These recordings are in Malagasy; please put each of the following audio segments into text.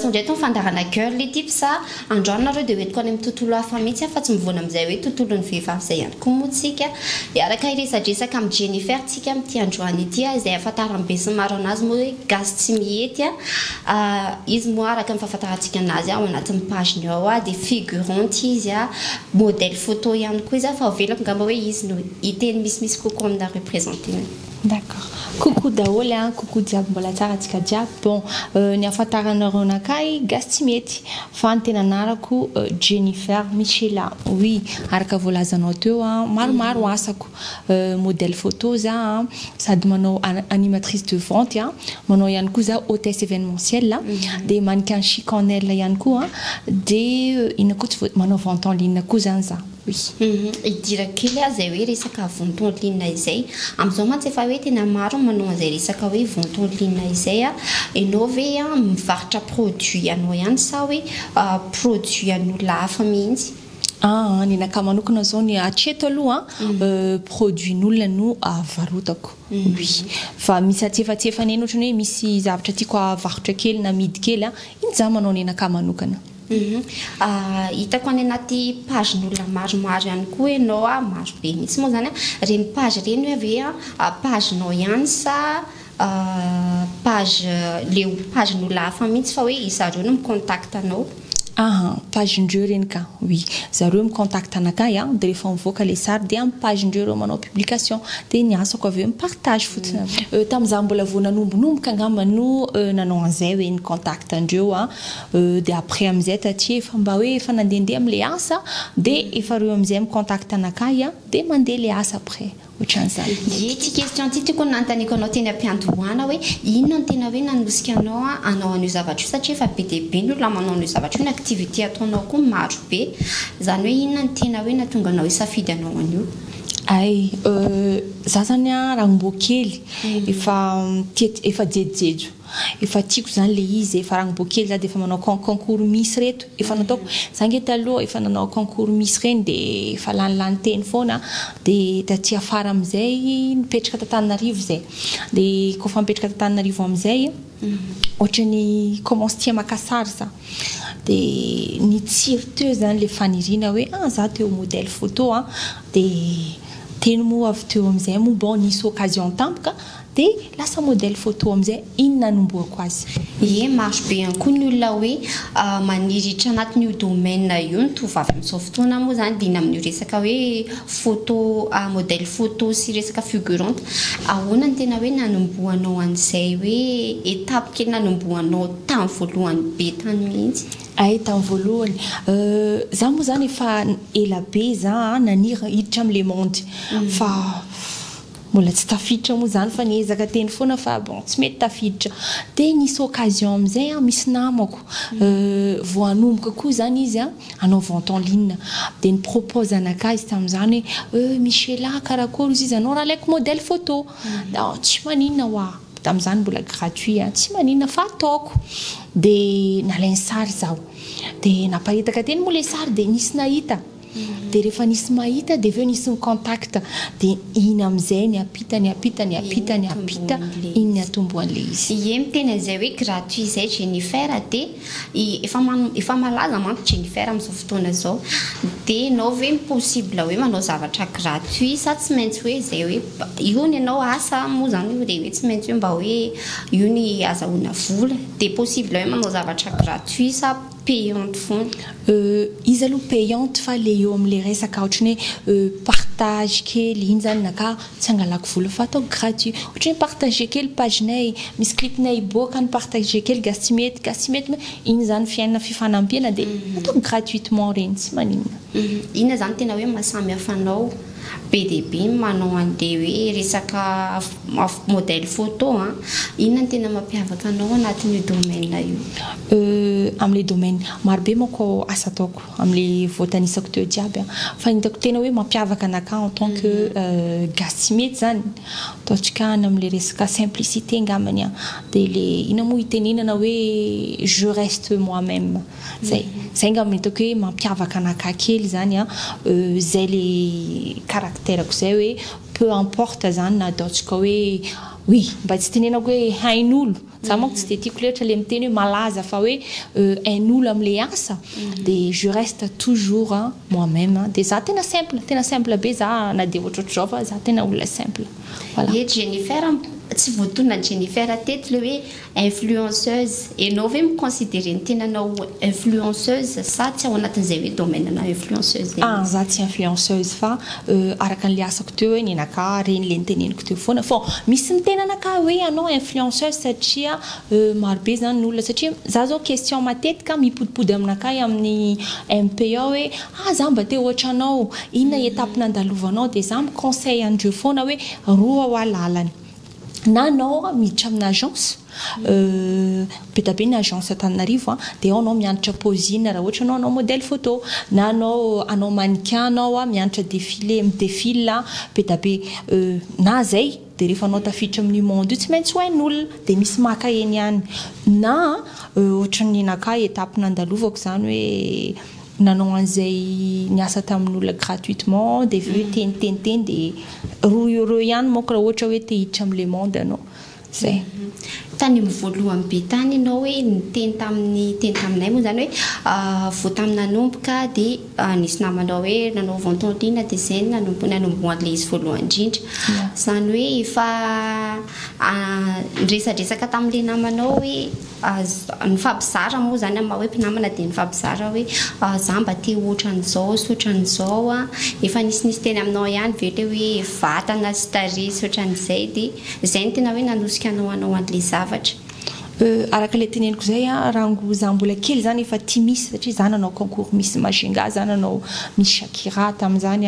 sondray tony fandarana girl ity sa androany nareo dia hoentiko any amin'ny tontolo hafa mihitsy fa tsy mivoana amin'izay hoe tontolon'ny vehivavy izay ihany koa moa tsika dia araka iresadresaka amin'ny Jennifer tsika amin'ity androany ity izay ahafantaran'ny be sy maro anazy moa hoe gasy tsy mihety izy moa araka amin'ny fahafantarantsika anazy ao anatin'ny pageny ao dia figurante izy modèle photo ihany koa izy fa avelako ngamba hoe izy no hiteny misimisy kokoa amina représenté. D'accord. Coucou daholo coucou diabo mbola tsara antsika jiaby. Bon, ny ahafantaranareo anakay gasy tsy mety fa ny tena anarako Jennifer Michela. Oui, araka voalazanao teo maromaro asako. Modèle photo za sady manao animatrice de vente manao ihany koa za hôtesse événementielle des mannequins chic en elle ihany koa dia ina koa tsy manao vente en ligne koa zany za. Oui. Idira kely zay hoe resaka vente en ligne izay amin'izao mantsy efa hoe tena maro manao an'izay resaka hoe vente en ligne izay ianao ve mivarotra produit anao ihany sa hoe produit an'olona hafa mihitsy? Ny anakahy manokana zao ny atreto aloha produit-n'olona no avarotako. Oui. Fa misy atsefatsefany eny ohatrany hoe misy zavatra tiako avarotra kely na midy kely iny za manao ny anakahy manokana. Hitako any anaty pagen'olona maromaro ihany koa ianao maro be mihitsy moa zany reny page reny hoe ave pagenao ihany sa page leo pagen'olona hafa mihitsy fa hoe izareo no micontacte anao? Page-ndreo reny ka. Oui, zareo micontacte anakay dia rehefa mivoaka le sary dia amin'ny page-ndreo reo manao publication dia ny asako avy eo mipartage fotsiny. Tamin'izaho mbola vao nanombonomboka angamba no nanao an'izay hoe ny contact andreo dia après amin'izay taty efa mba hoe efa nandehandeha amin'ilay asa dia efa reo amin'izay micontacte anakay dia mandeha le asa après. Ity question ity tiako nanontaniako anao teny am-piandohana hoe inona no tena hoe nanosika anao anao an'io zavatra io satria efa be dia be ny olona manao an'io zavatra io ny activité ataonao koa maro be izany hoe inona no tena hoe nahatonga anao hisafidy anao an'io? Za zany raha mbola kely efa jejojejo efa tiako zany le izy efa raha mbola kely za dia efa manao concours miss reto efa nataoko za nge taloha efa nanao concours miss reny dia efa lanilany teny foana dia taty afara amin'izay nipetraka Tananarivo zay dia kofa mipetraka Tananarivo amin'izay ohatrany commence tia maka sary za dia nitsiry teo zany le faniriana hoe za teo modèle photo dia teny moa avy teo amin'izay moa bon nisy occasion tampoka dia lasa modèle photo amin'izay inona nomboako azy. Maro be ihany koa ny olona hoe maniritra anatin'io domaine io ny tovavy amin'izao fotoana moa zany dia amin'io resaka hoe photo modèle photo sy resaka figurante ahoana ny tena hoe nanomboanao an'izay hoe étape kely nanomboanao tamin'ny voalohany be tany mihitsy? Tamin'ny voalohany za moa zany efa ela be za nanira hiditra amin'le monde fa mbola tsy tafiditra moa zany fa niezaka teny foana fa bon tsy mety tafiditra dia nisy occasion amin'izay misy namako voanomboka koa zany izy hanao vente en ligne dia nipropose anakay izy tamin'izany hoe Michela karakory izy anao raha alaiko modèle photo tsy maninona hoa tamin'izany mbola gratuit tsy maninona fa ataoko dia nalainy sary zaho dia naparitaka teny moa le sary dia nisy nahita dia rehefa nisy mahita dia aveo nisy micontact dia iny amin'izay niapita iny niatombo an'le izy. Miteny an'izay hoe gratuit izay Jennifer dia efa malaza manko Jennifer amin'izao fotoana izao dia ianao hoe possible hoe manao zavatra gratuit sa tsy maintsy hoe izay hoe io ny ianao asa moa zany dia hoe tsy maintsy hoe mba hoe io ny azahoana vola dia possible hoe manao zavatra gratuit sa payante foana? Izy aloha payante fa le eo amin'ilay resaka ohatrany hoe partage kely iny zany naka tsy angalako vola fa ataoko gratuit ohatrany partage kely pagenay misy clipnay iboaka ny partage kely gasy tsy mety iny zany fiainana fifanampiana dia ataoko gratuitement reny tsy maninona. Inona zany tena hoe mahasamy hafa anao be dia be manao an'ilay hoe resaka modèle photo inona ny tena mampiavaka anao anatin'io domaine io? Amin'ilay domaine maro be manko asa ataoko amin'ilay voatanisako teo jiaby fa hitako tena hoe mampiavaka anakahy en tant que gasy tsy mety zany ataontsika amin'ilay resaka simplicité ngambany dia le ina moa hitenenana hoe je reste moi-même zay ngambany hitako hoe mampiavaka anakahy kely zany zay le caractère-ko zay hoe peu importe zany na ataontsika hoe oui mba tsy tenenako hoe hain'olo za manko tsy de tiako loatra le miteny hoe malaza fa hoe ain'olo am'le asa de je reste toujours moi-même de za tena simple be za na de ohatrohatro zao fa za tena olona simple voilà. Et Jennifer tsy voatonona Jennifer teto le hoe influenceuse enao ve miconsidéré ny tenanao influenceuse sa tsy ao anatin'izay hoe domaine-na influenceuse za tsy influenceuse fa araka n'le asako teo hoe nenaka reny le niteneniko teo foana fa misy ny tenanaka hoe anao influenceuse satria marobe zany ny olona satria za zao question matetika mipodipody aminakay amin'ny MPA hoe za mba te ohatra anao inona étape nandalovanao de za miconseil andreo foana hoe roa ao alalany na anao miditra amina agence be da be ny agence Antananarivo de anao mianatra posine raha ohatra anao modèle photo na anao mannequin anao mianatra défilé midéfile be da be na zay de rehefa anao tafiditra amin'ny monde io tsy maintsy ho hain'olona de misy maka eny ihany na ohatra ny nenakay étape nandalovako zany hoe nanao an'izay niasa tamin'olona gratuitement de vu teniteny de roa ihany manko raha ohatra hoe te hiditra amin'le monde anao zay tany mivoalohany be tany ianao hoe niteny taminay moa zany hoe vao tamina nanomboka de nisy namanao hoe nanao ventolina de zay nanomboan'le izy voalohany indrindra zany hoe efa nresadresaka tamin'le namanao hoe nifampizara moa zany ama hoe mpinamana de nifampizara hoe za mba te ohatran'izao sy ohatran'izao efa nisy teny aminao ihany vety hoe vatana sy tarehy sy ohatran'izay de zay ny tena hoe nanosika anao an'le zavatra araka le teneniko zay rango za mbola kely zany efa tia misy satria za nanao concours Miss Majunga za nanao Miss Shakira tamin'izany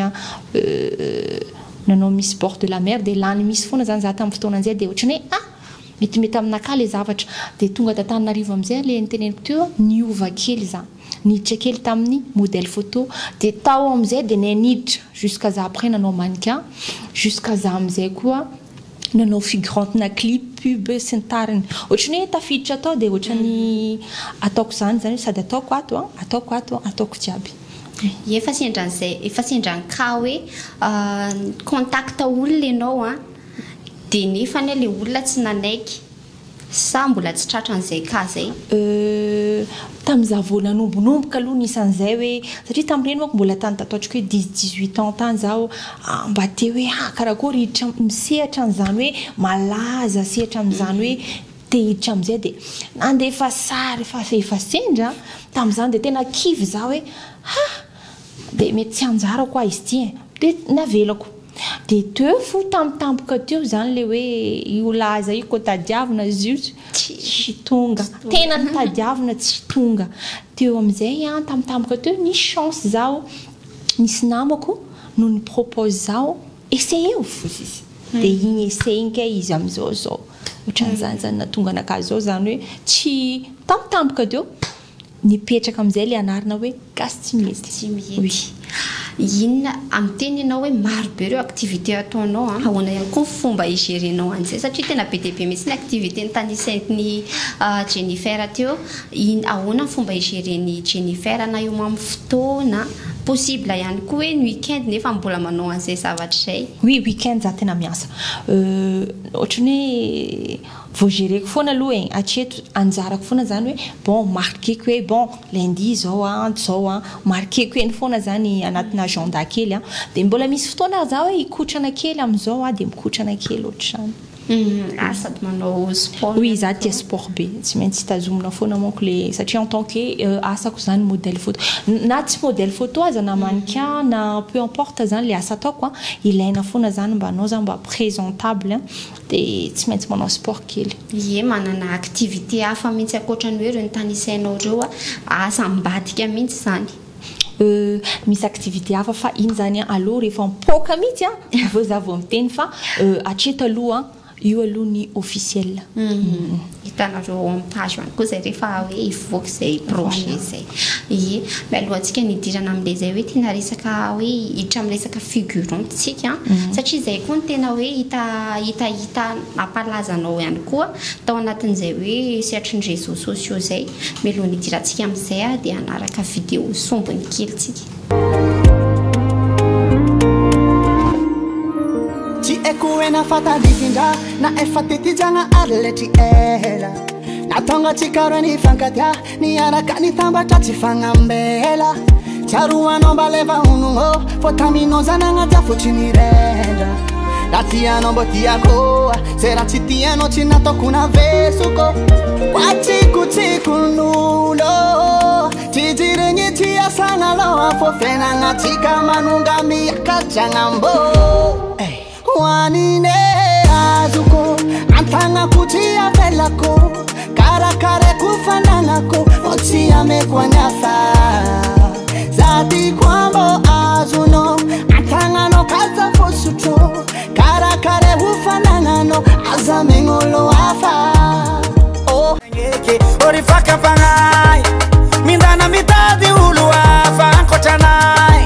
nanao Miss Bord de la Mer de lany misy foana zany za tamin'ny fotoana an'izay de ohatrany hoe mety aminaka le zavatra de tonga Antananarivo am'izay le niteneniko teo niova kely za niditra kely tamin'ny modèle photo de tao am'izay de niditra jusqu'à za après nanao mannequin jusqu'à za am'izay koa nanao figurante na clip pub sy ny tariny ohatrany hoe tafiditra atao de ohatrany ataoko zany sady ataoko ataoko jiaby efa sendran'izay ka hoe contacta olona ianao de nefa le olona tsy nanaiky sa mbola tsy tratran'izay ka zay tamin'iza vao nanombonomboka aloha nisan'izay hoe satria tamin'ireny manko mbola tany tataotrako hoe 10-18 ans tany zaho mba te hoe karakory misehatra an'izany hoe malaza sehatra amin'izany hoe te hiditra amin'izay de nandefa sary efa sendra tamin'izany de tena kivy za hoe de mety tsy anjara koa izy ty de navelako de teo fo tampotampoka teo zany le hoe io laza io ko tadiavina izy io tsy tonga tena ny tadiavina tsy tonga teo am'izay tampotampoka teo nisy chance zao nisy namako no ny propose zao essayeo fotsy izy de igny essaying kay izy am'izao zao ohatran'izany natonga anakahy zao zany hoe tsy tampotampoka teo nipetraka am'izay le anarina hoe gasy tsy mety inona amin'ny teny ianao hoe marobe ireo activité ataonao ahoana ihany koa fomba igérenao an'izay satria tena be dia be mihitsy ny activité ny tanisain'ny Jennifer teo ahoana ny fomba igéren'ny Jennifer na eo amin'ny fotoana possible ihany koa hoe ny week-end nefa mbola manao an'izay zavatra izay oui week-end za tena miasa ohatrany hoe vao géreko foana aloha atreto anjarako foana zany hoe bon marqueko hoe bon lundi zao marqueko eny foana zany anatina agenda kely de mbola misy fotoana za hoe ikotrana kely am'izao de mikotrana kely ohatrany sady manao sport oui za tia sport be tsy maintsy tazomina foana manko le satria en tant que asako zany modèle photo na tsy modèle photo aza na mannequin na peu importe zany le asa ataoko ilaina foana zany mba anao zany mba présentable de tsy maintsy manao sport kely manana activité hafa mihitsy akoatrany hoe ireo ny tanisainao ireo asa mbadika mihitsy zany misy activité hafa fa iny zany aloha rehefa mipoka mihitsy aveo za vao miteny fa atreto aloha io aloha ny officiel hitanareo amin'ny page ihany koa zay rehefa hoe hivoaka izay projet izay mialoha antsika nidirana amin'ilay zay hoe tena resaka hoe hiditra amin'ny resaka figurantsika satria izay koa ny tena hoe hita mampalazanao ihany koa tao anatin'izay hoe sehatry ny réseaux sociaux zay mialoha nidirantsika amin'izay dia hanaraka vidéo sombony kelyntsika na fatadifindra na efa tetijagna ary letry ela natonga tsikaro ny fankatia ny araka ny tambatra tsy fagnambela tsaroanao mba leva honogno fô taminao zanagnatia fotsiny rendra raha tianao mbo tiako zay raha tsy tianao tsy nataoko navesoko kwatsikotsikon'olo tsy jiregny tsy asagna aloha fô fiainagnatsika manonga miakadragnambo hoanine azoko antagnako tsy avelako karakareko fanagnako fô tsy ameko agnafa zatiko ambo azonao antagnanao kaza fosotro karakare ufanagnanao aza megnolo afa ori fakampagnay mindana mitady olo afa ankotranay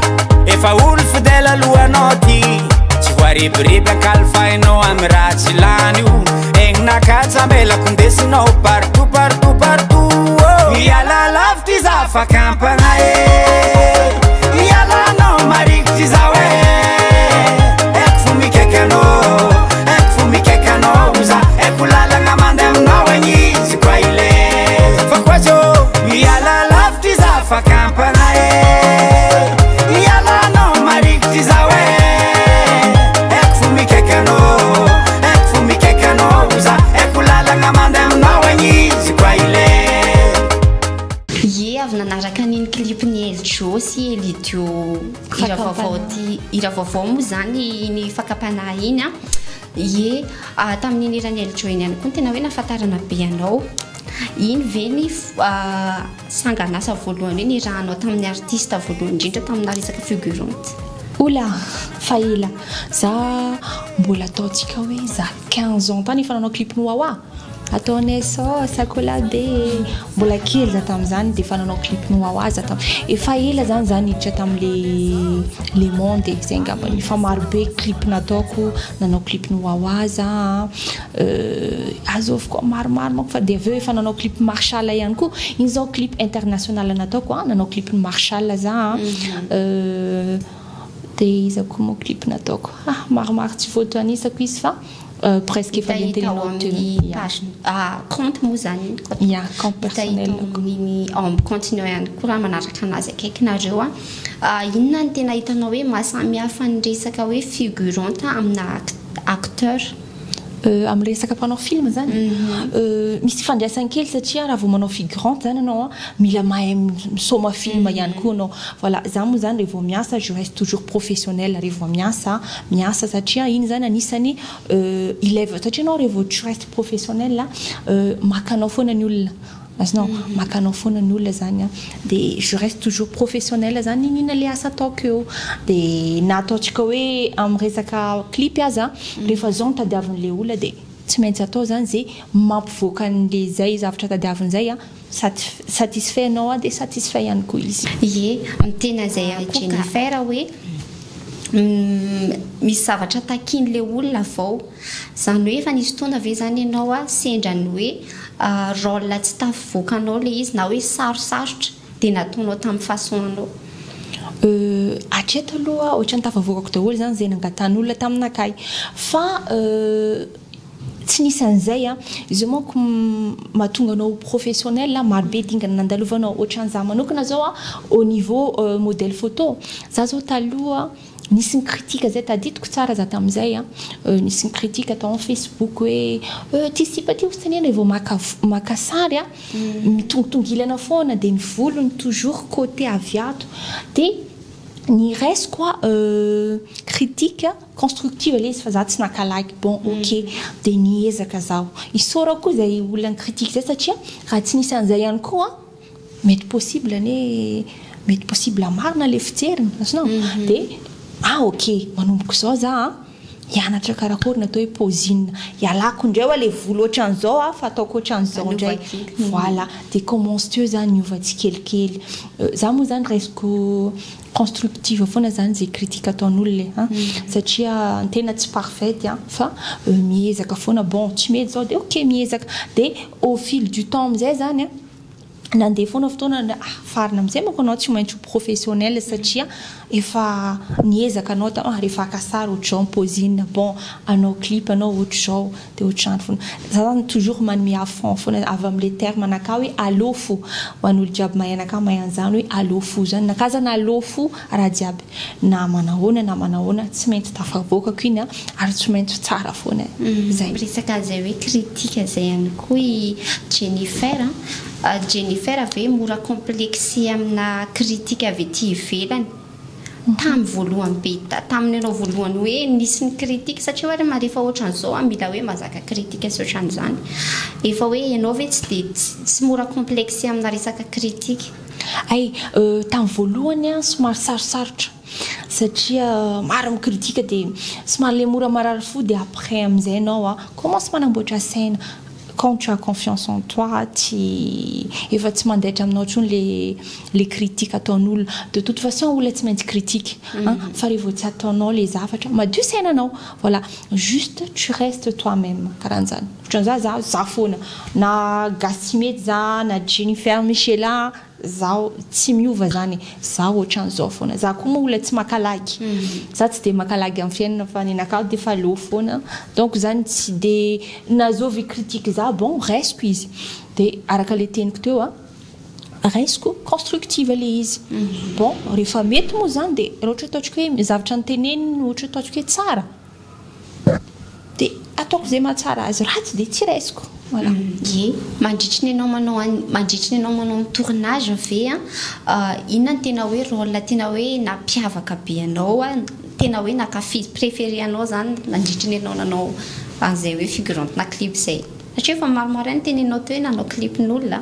efa olo fidèle alohanao ty tsy voaribiriby ankalifainao amy raha tsy lany io egninakatsa amelako ndesinao partout partout partout miala lavitry za fakampagnay mialanao marikitry za hoe eko fo mikaikanao za eko lalagna mandeha aminao agnizy koa ile fa koatsy miala lavitry za fakampana mialanao marikitry za hoe eko fo mikaikanao za eko lalagna mandeha aminao agnizy koa ile avy nanaraka niny clipny Eljo sy Elidio ira vaovao moa zany ny fakapana iny ye tamin'iny irany Eljo iny ihany koa tena hoe nafatarana be anao iny ve ny sanganasa voalohany hoe ny rahanao tamin'ny artiste voalohany indrindra tamin'ny resaka figurante ola fa ela za mbola ataontsika hoe za 15 ans tany efa nanao clip noawa ataonay sakola be mbola kely za tamin'izany dia efa nanao clip noawa za efa ela zany za niditra tamin'le le monde zay ngamba efa marobe clip nataoko nanao clip noawa za azovy koa maromaro manko fa dia aveo efa nanao clip Marshall ihany koa iny zao clip international nataoko nanao clip Marshall za dia iza koa mo clip nataoko maromaro tsy voatoanisako izy fa presque efa compte moa zany compte personnel continue ihany koa raha manaraka anazy akaikinareo inona ny tena hitanao hoe mahasamihafa ny resaka hoe figurante amina acteur amin'ny resaka mpanao film zany misy fandraisany kely satria raha vao manao figurante zany anao mila mahay misoma film ihany koa anao voilà za moa zany rehefa miasa je reste toujours professionnel rehefa miasa satria iny zany anisany ilève satria anao rehefa tu reste professionnel makanao foana ny olona azonao makanao foana ny olona zany dia je reste toujours professionnel zany iny le asa ataoko eo dia na ataontsika hoe amin'ny resaka clip aza rehefa zao nitadiavin'le olona dia tsy maintsy atao zany zay mampivoaka an'le zay zavatra tadiavin'izay satisfait anao dia satisfait ihany koa izy ye mitena zay Jennifer hoe misy zavatra takin'le olona vao zany hoe efa nisy fotoana ve zany ianao sendrany hoe rôle tsy tafivoakanao le izy na hoe sarosarotra dia nataonao tamin'ny façon-anao atreto aloha ohatrany tafavoakako daholo zany zay nangatan'olona taminakay fa tsy nisy an'izay izy manko mahatonga anao professionnel marobe dingana nandalovanao ohatran'za manokana zao au niveau modèle photo za zao taloha nisy ny critique zay tadidiko tsara za tamin'izay nisy ny critique atao en Facebook hoe ty sipaty hostanena vao maka sary mitongitongilana foana dia ny volony toujours côté aviato dia ny resy koa critique constructive le izy fa za tsy nakalaky bon ok dia niezaka zaho isora koa zay olona ny critique zay satria raha tsy nisy an'izay ihany koa mety possible marina le fijeriny asinao dia ok manomboko zao za hianatra karakory natao hoe posine ialako indray le volo ohatran'izao fa ataoko ohatran'izao indray voilà dia commence teo zany niova tsikelikely za moa zany resiko constructive foana zany zay critique ataon'olona satria tena tsy parfaite fa miezaka foana bon tsy mety zao dia ok miezaka dia au fil du temps amizay zany nandeha foana fotoana farina amizay manko anao tsy maintsy professionnel satria efa niezaka anao rehefa akasara ohatr'izao posine bon anao clip anao ohatr'izao dia ohatr'izany foana za zany toujours manome à fond foana avy amin'ilay terme anakah hoe allo fo ho an'olo jiaby mahay anakah mahay an'izany hoe allo fo zany nakah zany allo fo raha jiaby na manahoana tsy maintsy tafavoakako iny ary tsy maintsy tsara foana zay resaka zay hoe kritika zay ihany koa i Jennifer ave mora complexy amina kritika avy ety ivelany tamin'ny voalohany be tamin'ny anao voalohany hoe nisy ny kritika satria hoe rehefa ohatran'izao mila hoe mazaka kritika sy ohatran'izany efa hoe ianao ve tsy mora complexy amina resaka kritika ay tamin'ny voalohany somary sarosarotra satria maro amin'ny kritika dia somary le mora marary fo dia après amin'izay anao commence manamboatra saina quand tu as confiance en toi efa tsy mandaitra aminao intsony les critiques ataon'olona de toute façon olona tsy maintsy critique fa rehefa tsy ataonao les zavatra madio sainanao voilà juste tu restes toi-même karahan'izany ohatran'izany za foana na Gasimety za na Jennifer Michela zaho tsy miova zany zaho ohatran'izao foana za koa moa olona tsy makalagy za tsy dia makalagy amin'ny fiainana fa ninakao dia fa lo foana donc zany tsy dia nazovy critique za bon raisiko izy dia araka le teniko teo raisiko constructive le izy bon rehefa mety moa zany dia ohatra ataotsika hoe zavatra niteneniny ohatra ataotsika hoe tsara dia ataoko zay mahatsara azy ratsy dia tsy raisiko voilà mandritry ny anao manao tournage ve inona ny tena hoe rôle tena hoe nampiavaka be anao tena hoe nakafizy préféré anao zany mandritry ny anao nanao an'izay hoe figurante na clip zay satria efa maromaro ihany tenenao teo hoe nanao clipn'olona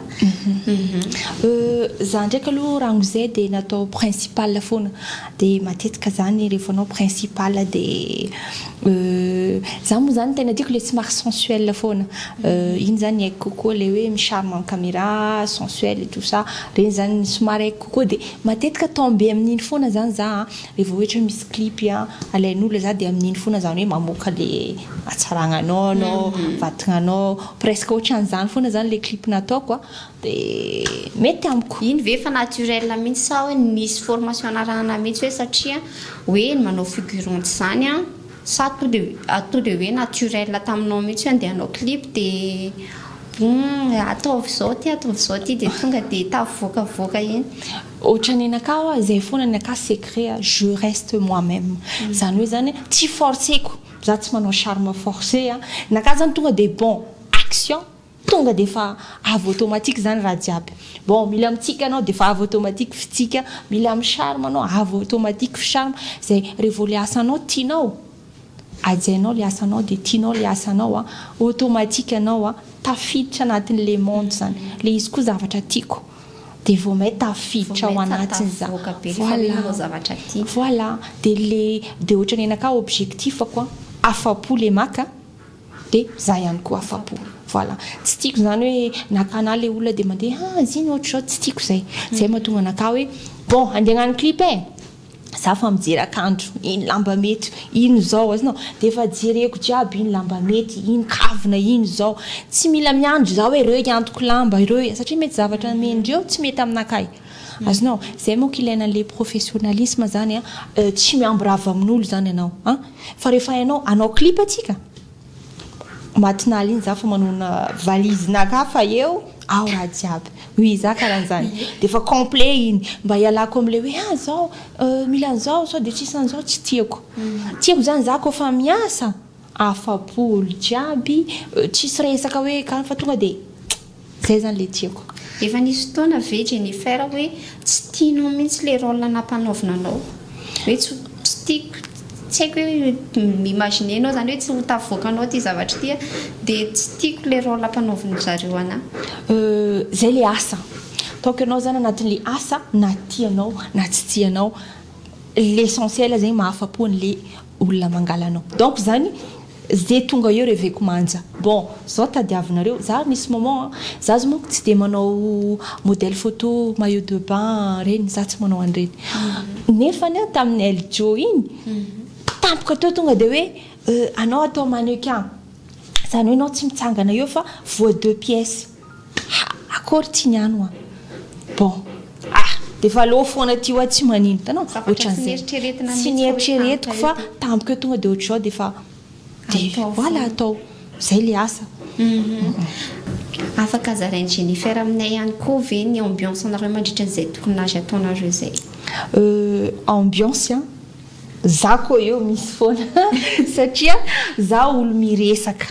za ndraiky aloha rango zay dia natao principal foana dia matetika zany rehefa anao principal dia za moa zany tena tiako le somary sensuel foana iny zany haiko kokoa le hoe micharme en caméra sensuel et tout ça reny zany somary haiko kokoa dia matetika tombe amin'iny foana zany za rehefa ohatra misy clip alain'olona za dia amin'iny foana zany hoe mamoaka le hatsaragnanao anao vatagnanao presque ohatran'izany foana zany le clip nataoko dia mety amiko iny ve fa naturel mihitsy sa hoe nisy formation anarahana mihitsy hoe satria hoe manao figurante zany sa to de hoe naturel taminao mihitsy hoe andeha hanao clip dia ataovy zao ty dia tonga dia tavoakavoaka iny ohatrany anakah zay foana anakah secret je reste moi-même zany hoe zany tsy forceko za tsy manao charme forcé nakah zany tonga dia bon action tonga dia fa avy automatique zany raha jiaby bon mila mitsika anao dia fa avy automatique fitsika mila micharme anao avy automatique ficharme zay rehefa le asanao tianao ajainao le asanao dia tianao le asanao automatique anao tafiditra anatin'le monde zany le izy koa zavatra tiako dia vao may tafiditra ao anatiny za voilà dia ohatrany anakah objectifako afapo le maka dia za ihany koa afapo voilà tsy tiako zany hoe nakana le olona dia mandeha ziny ohatr'izao tsy tiako zay mahatonga anakah hoe bon andeha hagnano clip za fa mijery akanjo iny lamba mety ino zao azinao dia efa jereko jiaby iny lamba mety iny kavina ino zao tsy mila miandro za hoe ireo iantoko lamba ireo satria mety zavatra mendreo tsy mety aminakay azinao zay moa ilainan'le professionnalisme zany tsy miamborava amin'olo zany ianao fa rehefa ianao anao clip atsika matinaly iny za fa manona valise nakah fa eo ao raha jiaby oui za karahan'izany dia efa complet iny mba hialako am'le hoe zao mila an'izao sao dia tsisy an'izao tsy tiako zany za koa fa miasa afapolo jiaby tsisy resaka hoe ka fa tonga dia zay zany le tiako efa nisy fotoana ve Jennifer hoe tsy tianao mihitsy le rôle nampanaovinanao hoe tsy tiako tsy haiko hoe mimagine anao zany hoe tsy ho tavoakanao ty zavatra ty dia tsy tiako le rôle nampanaoviny zareo ana zay le asa taoko ianao zany anatin'le asa na tianao na tsy tianao l'essentiel zany mahafapo an'le olona mangalanao donc zany zay tonga eo reveko manja bon zao tadiavinareo za misy moment za zo manko tsy dia manao modèle photo maillot de bain reny za tsy manao an'ireny nefany tamin'ny eljo iny tampoka teo tonga dia hoe anao atao mannequin zany hoe anao tsy mitsangana eo fa voa 2 pièces akory tiany ano bon dia efa aleo foana ty hoa tsy manino tanao ohatran'izay tsy nieritreretiko fa tampoka eo tonga dia ohatr'izao dia efa dia voilà atao zay le asa afaka zarainy Jennifer aminay ihany koa ve ny ambiance anareo mandritra an'izay tokony azy ataonareo izay ambiance za koa eo misy foana satria za olo miresaka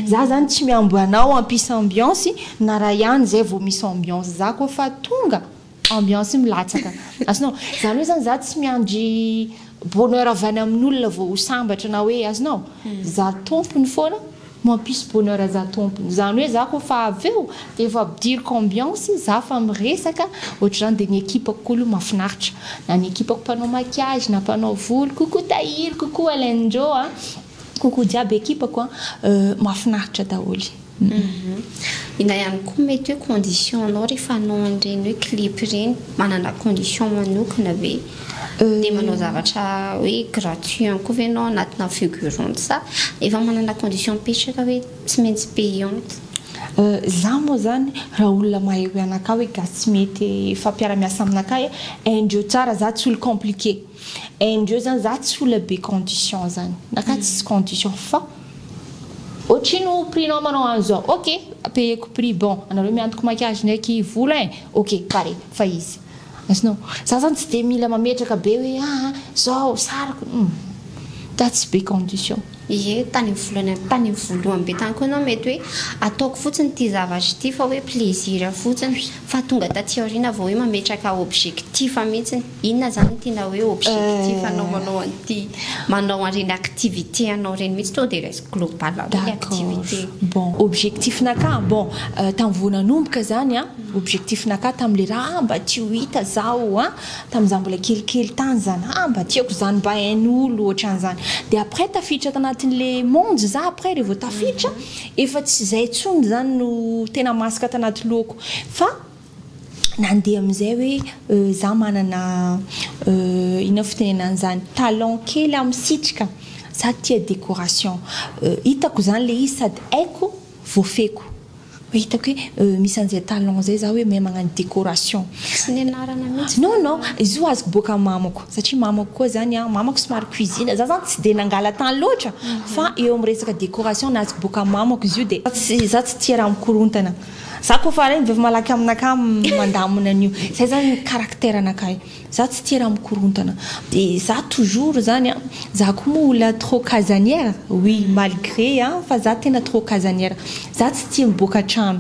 za zany tsy miambo anao ampisa ambiance na raha ihany zay vao misy ambiance za koa fa tonga ambiance milatsaka azonao zany hoe zany za tsy miandry bonheur avy any amin'olona vao hosambatra na hoe azonao za tompony foana mampisy bonheur za tompony zany hoe za koa fa avy eo dia efa ampidiriko ambiance za fa miresaka ohatr'izany dia ny ekipako koa aloha mahafinaritra na ny ekipako mpanao maquillage na mpanao volo coucou Tahir coucou Alendro coucou jiaby ekipako mahafinaritra daholy ina ihany koa mety hoe condition anao rehefa anao an'ireny hoe clip ireny manana condition manokana ve dia manao zavatra hoe gratuit ihany koa ve anao anatina figurante sa efa manana condition mipetraka hoe tsy maintsy payante za moa zany raha olona mahay hoe anakah hoe gasy tsy mety fampiara-miasa aminakah indreo tsara za tsy olo compliqué indreo zany za tsy olona be condition zany nakah tsisy condition fa ohatrino prix-nao manao an'izao ok payeko prix bon anareo miantoko maquillage ndraiky volo ok pare fa izy azonao za zany tsy dia mila mametraka be hoe zao sarako da tsy be condition ie tany volohany be tany koa anao mety hoe ataoko fotsiny ty zavatra ty fa hoe plaisir fotsiny fa tonga taty aoriana vao hoe mametraka objectif mihitsiny inona zany tiana hoe objectif anao manao an'ity manao an'ireny activité anao reny mihitsy tonga dia resy global activité bon objectif nakah bon tamin'ny voananomboka zany objectif nakah tamin'le raha mba ty ho hita zao tamin'izaho mbola kelikely tany zany mba tiako zany mba hain'olo ohatran'izany dia après tafiditra tanatin'le monde za après rehefa tafiditra efa tsy zay intsony zany no tena masaka tanaty loko fa nandeha amin'izay hoe za manana ina fitenenan'izany talent kely amin'ny sitrika za tia décoration hitako zany le izy sady haiko voafeko hitako hoe misy an'izay talent zay za hoe mahay magnano décoration sy ny anarana mihitsy non izy io azoko boaka mamako satria mamako koa zany mamako somary cuisine za zany tsy dia nangala tany loatra fa eo amin'ny resaka décoration na azoko boaka mamako izy io dia za tsy tia raha mikorontana za koa fa reny veva malaky aminakah mandamina an'io zay zany ny caractère anakah za tsy tia raha mikorontana dia za toujours zany za koa moa olona trop casanière oui malgré fa za tena trop casanière za tsy tia miboaka trano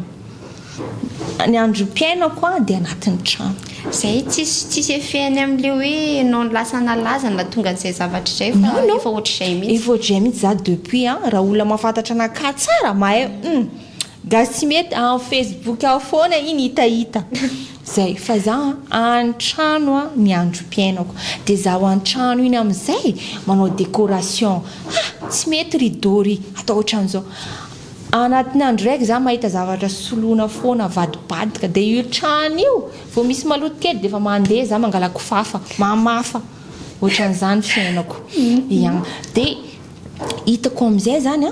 ny androm-piainako dia anatin'ny trano zay tsisy efeny amin'le hoe anao lasa nalaza na tonga n'izay zavatra izay fa efa ohatr'izay mihitsy efa ohatr'izay mihitsy za depuis raha olona mahafantatra anakah tsara mahay gasy tsy mety en Facebook ao foana iny hitahita zay fa za an-trano ny androm-piainako dia zaho an-trano iny amin'izay manao décoration tsy mety rideau atao ohatran'izao anatin'ny andro raiky za mahita zavatra soloina foana vadibadika dia io trano io vao misy maloto kely dia efa mandeha za mangala kofafa mamafa ohatran'izany fiainako dia hitako amin'izay zany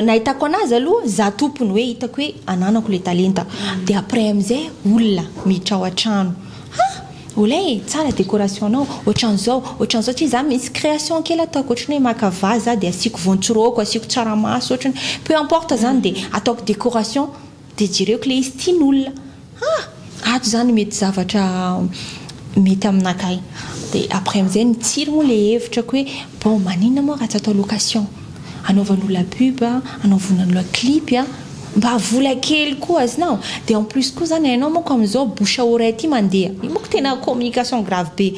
nahitako anazy aloha za tompony hoe hitako hoe ananako le talenta dia après amin'izay olona miditra ao an-trano olay tsara décoration anao ohatran'izao tsy za misy création kely ataoko ohatrany hoe makava za dia asiako voantsiroko asiako tsaramaso ohatrany peu importe zany dia ataoko décoration dia jereko le izy tian'olona ato zany mety zavatra mety aminakay dia après amin'izay nitsiry moa le hevitrako hoe bon maninona moa raha tsy atao location anaovan'olona pub anaovan'olona clip mba vola kely koa azonao dia en plus koa zany hainao moko amin'izao bouche à oreille ty mandeha io moko tena communication grave be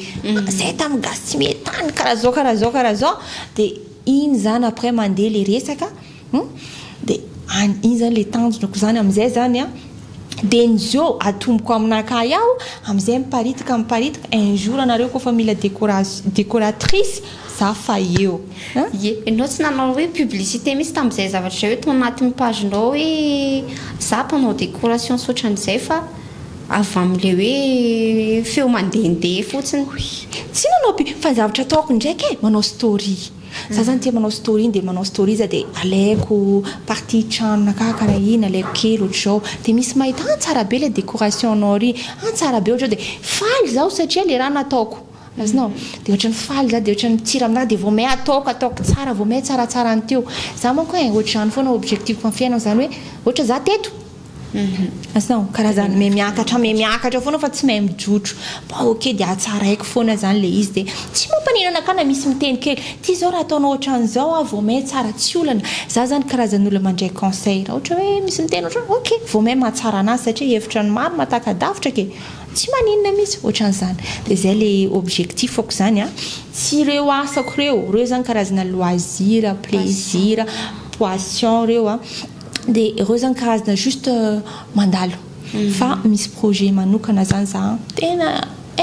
zay tamin'ny gasy tsy metany karaha zao dia iny zany après mandeha le resaka dia iny zany le tanjonako zany amin'izay zany dia nyzao atomboko aminakah iaho amin'izay miparitaka un jour anareo koa fa mila décoratrice za fa eo ianao tsy nanao hoe publicité misy tamin'izay zavatra zay hoe to anatin'ny pagenao hoe za mpanao décoration soatran'izay fa avy amin'le hoe feo mandehandeha fotsiny tsy nanao fa zavatra ataoko ndraiky manao story za zany tia manao story dia manao story za dia alaiko partie tranonaka karaha iny alaiko kely ohatr'izao dia misy mahita tsara be le décoration-nao ry tsara be ohatr'izao dia faly zaho satria le raha nataoko azonao dia ohatrany faly za dia ohatrany tsira aminahy dia vao may ataoko tsara vao may tsaratsara an'teo za manko ohatrany foana objectif amin'ny fiainao zany hoe ohatra za teto azonao karazany may miakatra foana fa tsy may mijotro ok dia atsara haiko foana zany le izy dia tsy mampanina ka na misy miteny kely ty zao raha ataonao ohatran'izao vao may tsara tsy olana za zany karazan'olona mandray conseil raha ohatra hoe misy miteny ohatra ok vao may mahatsara anazy satria hevitra ny maro matakadavitra ke tsy maninona mihitsy ohatran'izany dia zay le objectif ako zany tsy ireo asako reo zany karazana loisir plaisir passion reo dia ireo zany karazana juste mandalo fa misy projet manokana zany za tena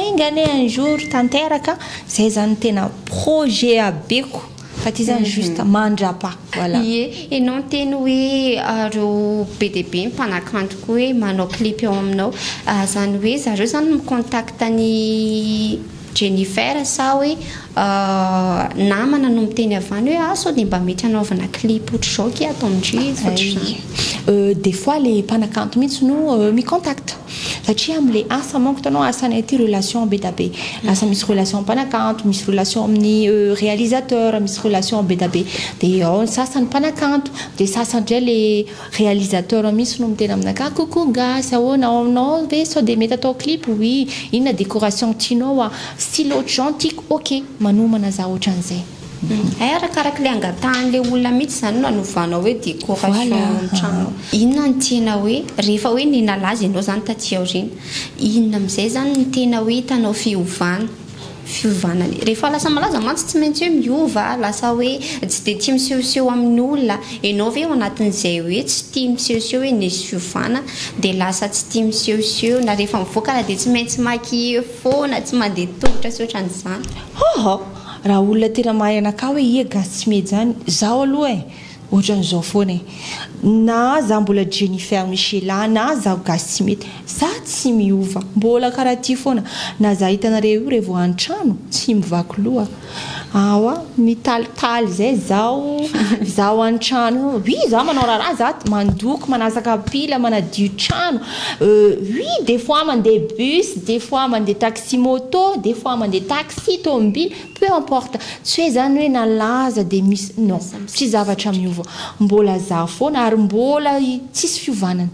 engane un jour tanteraka zay zany tena projet abeko fa ty zany juste mandrapa voilà enao teny hoe reo be dia be mpanakanto koa hoe manao clip eo aminao zany hoe zareo zany micontacta ny Jennifer sa hoe namana no miteny avany hoe sao dia mba mety anaovana clip ohatr'izao ke atao amin'dry des fois les mpanakanto mihitsy no micontacte satria amin'le asa manko tanao asanay aty relation be da be lasa misy relation mpanakanto misy relation amin'ny réalisateur misy relation be da be dia ao ny sasany mpanakanto dia sasany ndray le réalisateur mihitsy no miteny aminaka coucou gasy ahoana aminao ve sao dia mety atao clip oui inona décoration tianao style authentique ok manomana za ohatran'izay arakaraka le angatahan'le olona mihitsy zany no anovanao hoe décoration trano inona ny tena hoe rehefa hoe ny nalaza ianao zany taty aorina inona amin'izay zany ny tena hoe hitanao fiovana rehefa lasa malaza mantsy tsy maintsy hoe miova lasa hoe tsy dia tia misehoseho amin'ny olona ianao ve ao anatin'izay hoe tsy tia misehoseho hoe nisy fiovana dia lasa tsy tia misehoseho na rehefa mivoaka dia tsy maintsy maky foana tsy mandeha tongotra sy ohatran'izany raha olona tena mahay anaka hoe ia gasy tsy mety zany zaho aloha ohatran'izao foana na za mbola Jennifer Michela na za gasy tsy mety za tsy miova mbola karaha ty foana na za hitanareo io rehefa an-trano tsy mivaky loha mitalitaly zay zaho an-trano za manao raha za mandoko manasaka pila manadio trano des fois mandeha bus des fois mandeha taxi moto des fois mandeha taxi tomobile peu importe tsy hoe zany hoe nalaza dia misy non tsy zavatra miova mbola za foana ary mbola tsisy fiovanana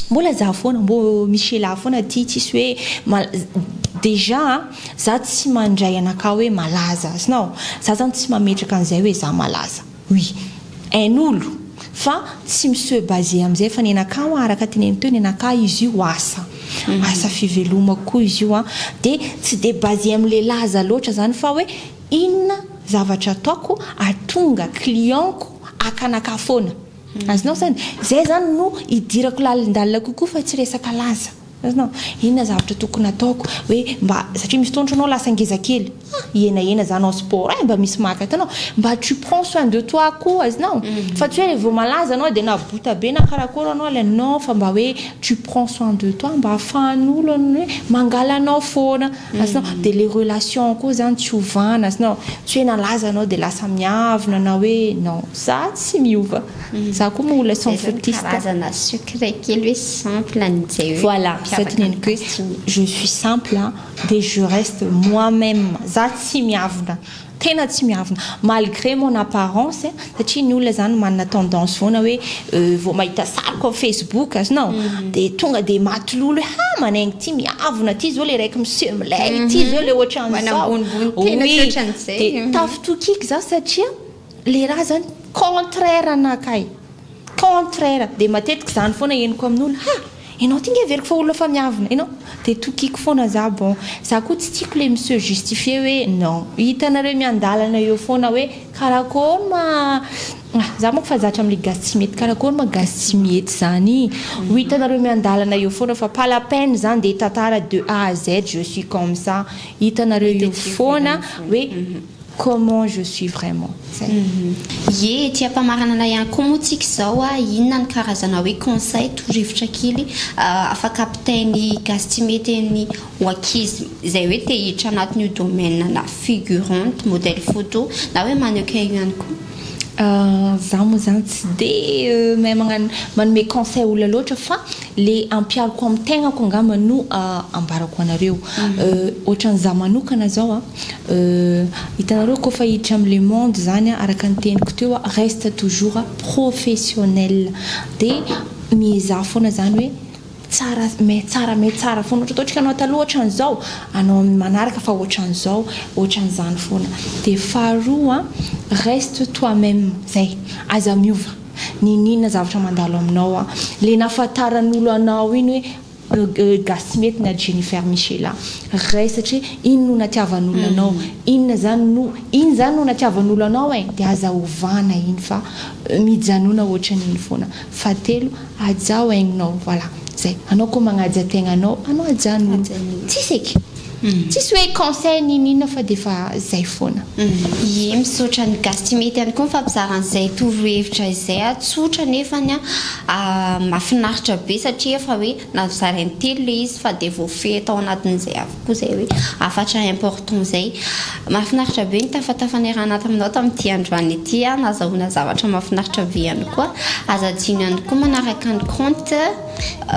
mbola za foana mbo Michela foana ty tsisy hoe déjà za tsy mandray anaka hoe malaza azonao za zany tsy mametraka an'izay hoe za malaza oui un olo fa tsy miseho basé amin'izay fa ny anaka araka teneny teo ny anaka izy io asa fivelomako koa izy io dia tsy dia basé amin'le laza loatra zany fa hoe inona zavatra ataoko atonga clientko akanaka foana azonao zany zay zany no hidirako lalindalina kokoa fa tsy resaka laza azonao inona zavatra tokony ataoko hoe mba satria misy tontra anao lasa ngeza kely iena zanao sport mba misy maka tanao mba tu prends soin de toi koa azonao fa tsy hoe vao malaza anao dia na bota be na karakory anao le non fa mba hoe tu prends soin de toi mba ahafahan'olo hoe mangala anao foana azonao dia les relations koa zany tsy ovana azonao tsy hoe nalaza anao dia lasa miavona na hoe non za tsy miova za koa mola sans fautiste karazana secret kely hoe simple an'izay voilà je suis simple et je reste moi-même za tsy miavona tena tsy miavona malgré mon apparence satria ny olona zany manana tendance foana hoe vao mahita sariko Facebook azonao dia tonga dia matololo hoe manaingy ty miavona ty zao le raiky miseho milay ty zao le ohatran'izao dia tafitokiky za satria le raha zany contraire anakay contraire dia matetika zany foana henoko amin'olona ianao ty nge veriko fa olona fa miavona ianao dia tokiko foana za bon za koa tsy tiako le monsieur justifié hoe non hitanareo miandalana eo foana hoe karakory za manko fa zatra amin'le gasy tsy mety karakory ma gasy tsy mety zany ho hitanareo miandalana eo foana fa pas la peine zany dia tantara de A à Z je suis comme ça hitanareo eo foana hoe comment je suis vraiment. Ye tia mpamarana ihany koa moa tsika zao inona ny karazana hoe conseil torohevitra kely afaka apitainy gastimety ho ankizy izay hoe te hiditra anatin'io domaine na figurante modèle photo na hoe mannequin ihany koa. Za moa zany tsy de mahay manome conseil olona loatra fa le ampiariko amin'ny tegnako angamba no ambarako anareo ohatran'ny za manokana zao hitanareo koa fa hiditra amin'ny le monde zany araka ny teniko teo reste toujours professionnel de mizaha foana zany hoe tsara foana ohatra ohatrika anao taloha ohatran'izao anao manaraka fa ohatran'izany foana de faharoa reste toi-même zay aza miova ninona zavatra mandalo aminao le nafantaran'olo anao iny hoe gastimety na Jennifer Michela reste satria iny no natiavan'olo anao iny zany no natiavan'olo anao de aza ovana iny fa mijanona ohatran'iny foana fatelo ajao haigninao voilà zay anao koa magnaja tegnanao anao ajanona tsisy tsisy hoe conseil ninina fa de fa zay foana ye misaotra ny gastimety ihany koa fampizaran'izay torohevitra izay tsotra nefany mahafinaritra be satria fa hoe nazarainy telo le izy fa de voafehy tao anatin'izay avokoa zay hoe afatra important zay mahafinaritra be ny tafatafany raha anaty aminao tamin'ity androany ity nazahoana zavatra mahafinaritra be ihany koa azadino ihany koa manaraka ny compte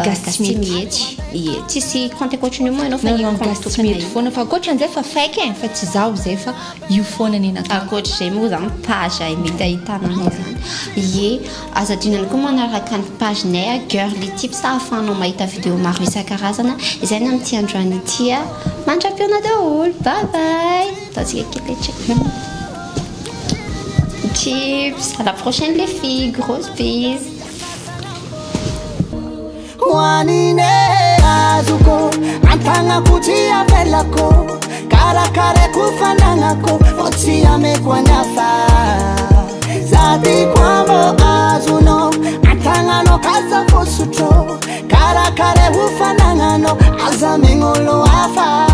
gastimety tsisy compte continue moa ianao fa gastimety foana fa akoatran'izay fa faiky fa tsy zaho zay fa io foana ny akoatr'izay moa zany page mety ahitananao zany ye azadino ihany koa manaraka ny pagenay girly tips ahafahanao mahita vidéo maro isan-karazana izay ny amin'ity androany ity mandra-piona daholo bye bye ataontsika keletry tips à la prochaine les filles grosse bise Wanine azuko antanga kutia velako karakare kufanangako otia mekwanyafa zati kwambo azuno antanga no kaza fosuto karakare ufanangano azamingolo afa